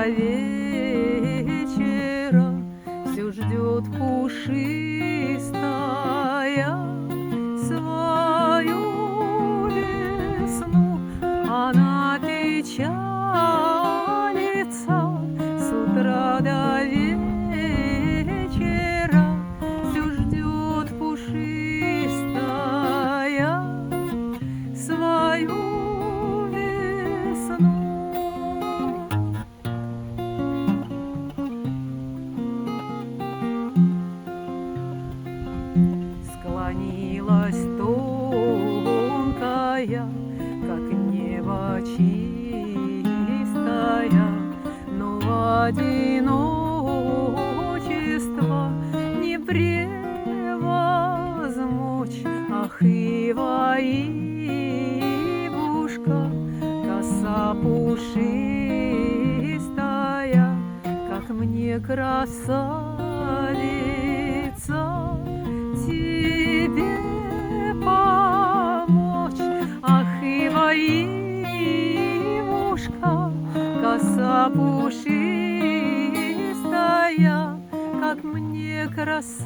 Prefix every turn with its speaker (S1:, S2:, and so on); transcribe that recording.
S1: вечера все ждет пушистая свою весну. Она печалится с утра до вечера, все ждет пушистая свою весну. Склонилась тонкая, как небо чистая, но одиночество не превозмочь. Ах, ива, ивушка, коса пушистая, как мне, красавица, тебе помочь. Ах, ива, ивушка, коса пушистая, как мне, красавица,